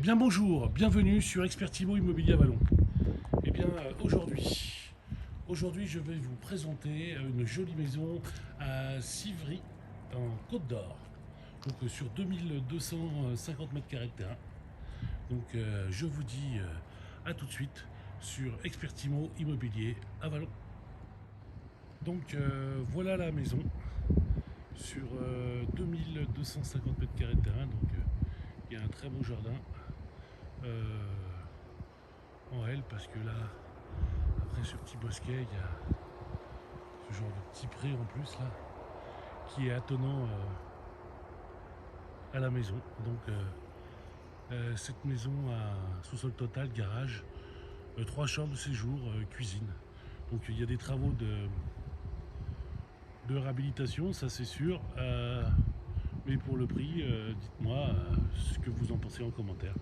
Eh bien bonjour, bienvenue sur Expertimo Immobilier Avalon. Eh bien aujourd'hui je vais vous présenter une jolie maison à Civry en Côte d'Or. Donc sur 2250 mètres carrés de terrain. Donc je vous dis à tout de suite sur Expertimo Immobilier Avalon. Donc voilà la maison sur 2250 mètres carrés de terrain. Donc il y a un très beau jardin. En L parce que là après ce petit bosquet il y a ce genre de petit pré en plus là qui est attenant à la maison. Donc cette maison a sous-sol total, garage, 3 chambres de séjour, cuisine. Donc il y a des travaux de réhabilitation, ça c'est sûr, mais pour le prix dites-moi ce que vous en pensez en commentaire.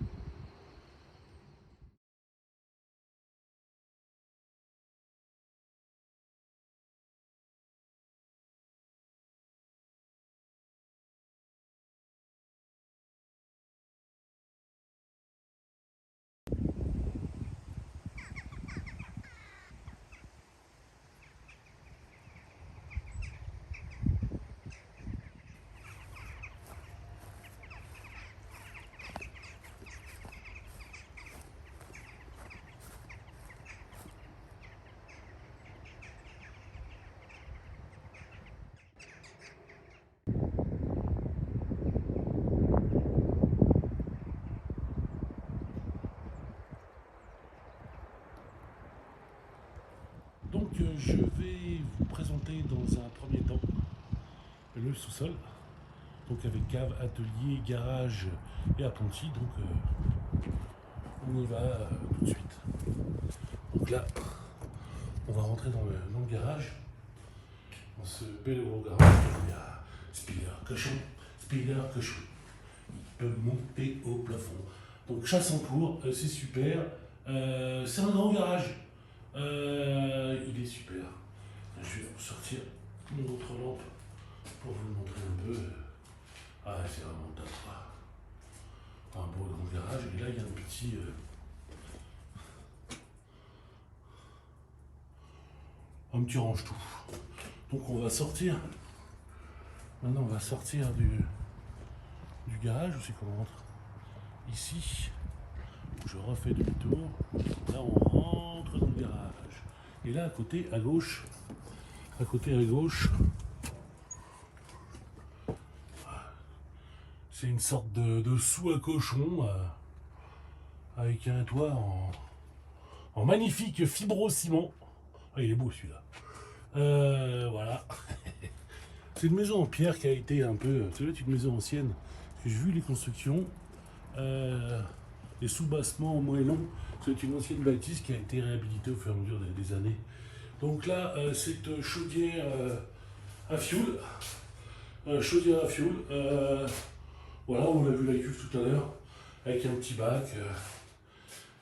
Donc je vais vous présenter dans un premier temps le sous-sol, donc avec cave, atelier, garage et apprenti. Donc on y va tout de suite. Donc là, on va rentrer dans le garage, dans ce bel gros garage. Il y a Spiller cochon. Il peut monter au plafond. Donc chasse en cours, c'est super. C'est un grand garage. Il est super. Je vais vous sortir mon autre lampe pour vous le montrer un peu. Ah, c'est vraiment top. Un beau grand garage. Et là, il y a un petit range-tout. Donc on va sortir. Maintenant, on va sortir du garage. Où c'est qu'on rentre? Ici. Je refais demi-tour. Là, on rentre dans le garage. Et là, à côté, à gauche, c'est une sorte de sous à cochon avec un toit en magnifique fibro-ciment. Ah, il est beau celui-là. Voilà. C'est une maison en pierre qui a été un peu. Ça doit être une maison ancienne. J'ai vu les constructions. Les sous-bassements en moellon. C'est une ancienne bâtisse qui a été réhabilitée au fur et à mesure des années. Donc là, cette chaudière à fioul. Voilà, on a vu la cuve tout à l'heure. Avec un petit bac,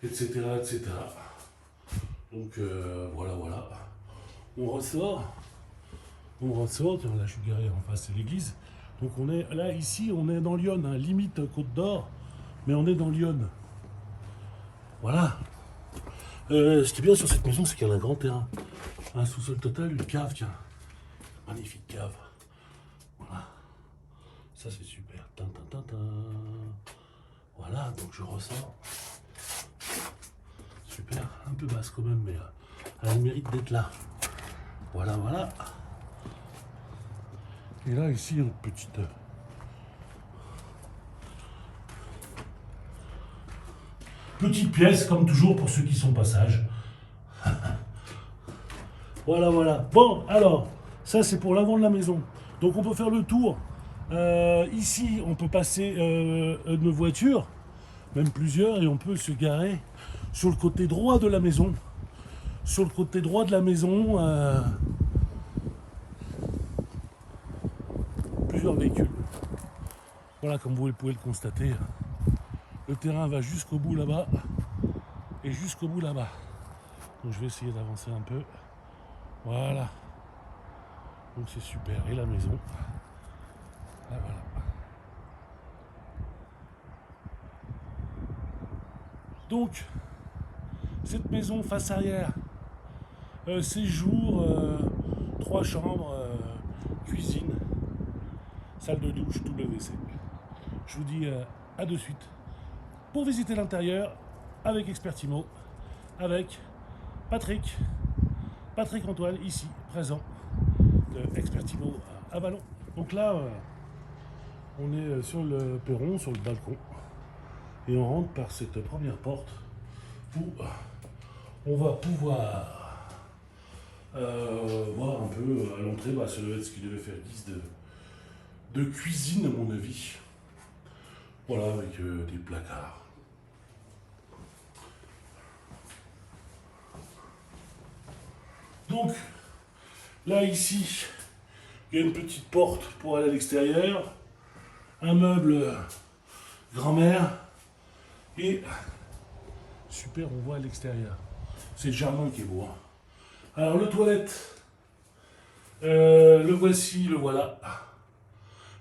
etc., etc. Donc voilà. On ressort. Tiens, là je suis garé en face, c'est l'église. Donc on est là, ici, on est dans Lyon, hein, limite Côte d'Or, mais on est dans Lyon. Voilà. Ce qui est bien sur cette maison, c'est qu'elle a un grand terrain. Un sous-sol total, une cave, tiens. Magnifique cave. Voilà. Ça, c'est super. Voilà, donc je ressors. Super. Un peu basse quand même, mais elle a le mérite d'être là. Voilà. Et là, ici, une petite pièce, comme toujours, pour ceux qui sont passage. Voilà. Bon, alors, ça c'est pour l'avant de la maison. Donc on peut faire le tour. Ici, on peut passer nos voitures, même plusieurs, et on peut se garer sur le côté droit de la maison. Plusieurs véhicules. Voilà, comme vous pouvez le constater, le terrain va jusqu'au bout là-bas et jusqu'au bout là-bas. Donc je vais essayer d'avancer un peu. Voilà. Donc c'est super. Et la maison. Là voilà. Donc, cette maison face arrière, séjour, 3 chambres, cuisine, salle de douche, double WC. Je vous dis à de suite pour visiter l'intérieur avec Expertimo, avec Patrick Antoine, ici, présent, de Expertimo à Vallon. Donc là, on est sur le perron, sur le balcon, et on rentre par cette première porte où on va pouvoir voir un peu à l'entrée, ça doit être ce qui devait faire guise de cuisine à mon avis. Voilà, avec des placards. Donc, là ici, il y a une petite porte pour aller à l'extérieur, un meuble grand-mère, et super, on voit à l'extérieur. C'est le jardin qui est beau. Hein. Alors, le toilette, le voici, le voilà,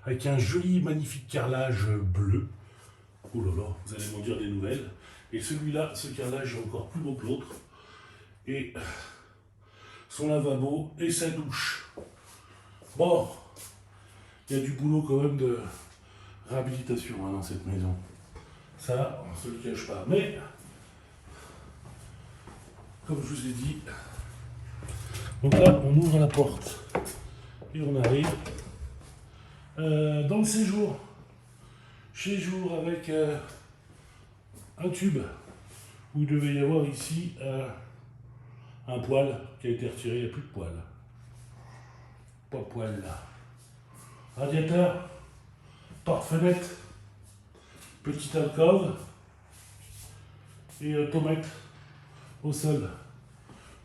avec un joli, magnifique carrelage bleu. Oh là là, vous allez m'en dire des nouvelles. Et celui-là, ce carrelage est encore plus beau que l'autre. Et son lavabo et sa douche. Bon, il y a du boulot quand même de réhabilitation dans cette maison. Ça, on ne se le cache pas. Mais, comme je vous ai dit, donc là, on ouvre la porte et on arrive dans le séjour. Séjour avec un tube où il devait y avoir ici un poêle qui a été retiré, il n'y a plus de poêle. Pas de poêle là. Radiateur, porte-fenêtre, petite alcôve et tomate au sol.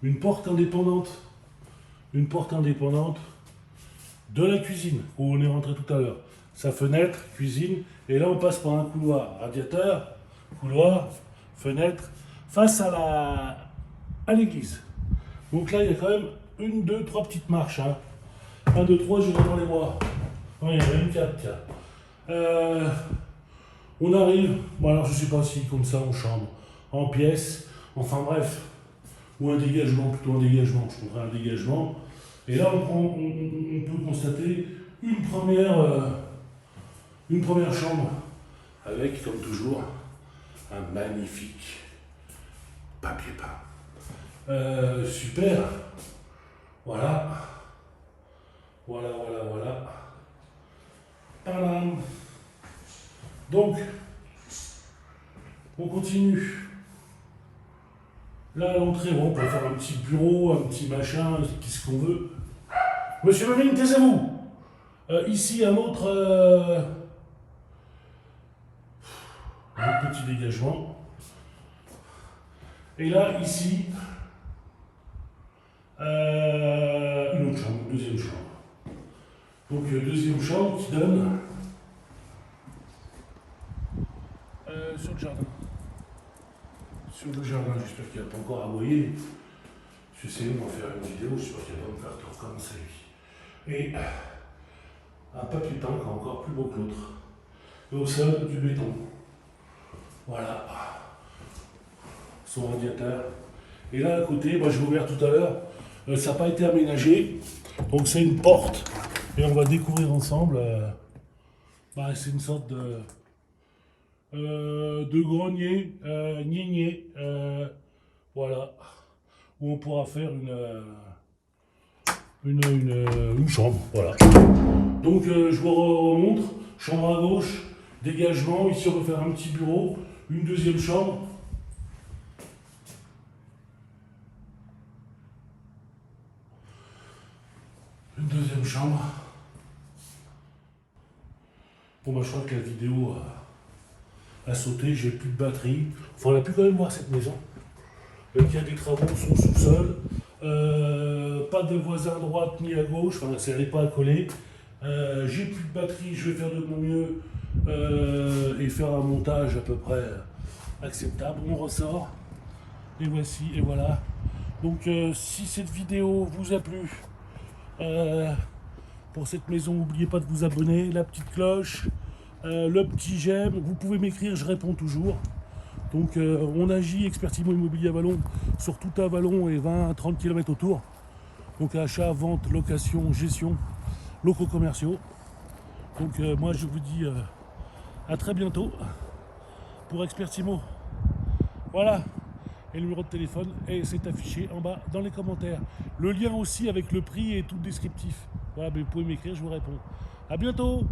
Une porte indépendante de la cuisine où on est rentré tout à l'heure. Sa fenêtre, cuisine, et là on passe par un couloir. Radiateur, couloir, fenêtre, face à l'église. Donc là, il y a quand même 1, 2, 3 petites marches. 1, 2, 3, j'irai dans les bras. Non, il y en a une 4, tiens. On arrive, bon alors je sais pas si comme ça en chambre, en pièce, enfin bref, ou un dégagement, plutôt un dégagement, je prendrai un dégagement. Et là, on peut constater une première chambre, avec, comme toujours, un magnifique papier peint. Super. Voilà. Tadam. Donc, on continue. Là, à l'entrée, on peut faire un petit bureau, un petit machin, qu'est-ce qu'on veut. Monsieur Memine, taisez-vous. Ici, un autre un petit dégagement. Et là, ici, une autre chambre, une deuxième chambre. Donc, deuxième chambre qui donne sur le jardin. Sur le jardin, j'espère qu'il n'y a pas encore aboyé. Je sais, on va faire une vidéo, j'espère qu'il n'y a pas encore trop comme celui. Et un papier peint qui est encore plus beau que l'autre. Et au sol, du béton. Voilà. Son radiateur. Et là, à côté, je l'ai ouvert tout à l'heure, ça n'a pas été aménagé. Donc c'est une porte. Et on va découvrir ensemble. C'est une sorte de grenier, gnénier. Voilà. Où on pourra faire une chambre. Voilà. Donc je vous remontre. Chambre à gauche, dégagement. Ici on peut faire un petit bureau. Une deuxième chambre. Une deuxième chambre. Bon je crois que la vidéo a sauté, j'ai plus de batterie. Enfin, on a pu quand même voir cette maison. Il y a des travaux, son sous-sol. Pas de voisin à droite ni à gauche, enfin ça n'est pas à coller. J'ai plus de batterie, je vais faire de mon mieux et faire un montage à peu près acceptable. On ressort. Et voici, et voilà. Donc si cette vidéo vous a plu, pour cette maison, n'oubliez pas de vous abonner, la petite cloche, le petit j'aime. Vous pouvez m'écrire, je réponds toujours. Donc on agit Expertimo Immobilier Avallon sur tout Avallon et 20-30 km autour. Donc achat, vente, location, gestion, locaux commerciaux. Donc moi je vous dis à très bientôt pour Expertimo. Voilà, et le numéro de téléphone et c'est affiché en bas dans les commentaires. Le lien aussi avec le prix et tout le descriptif. Voilà, mais vous pouvez m'écrire, je vous réponds. À bientôt.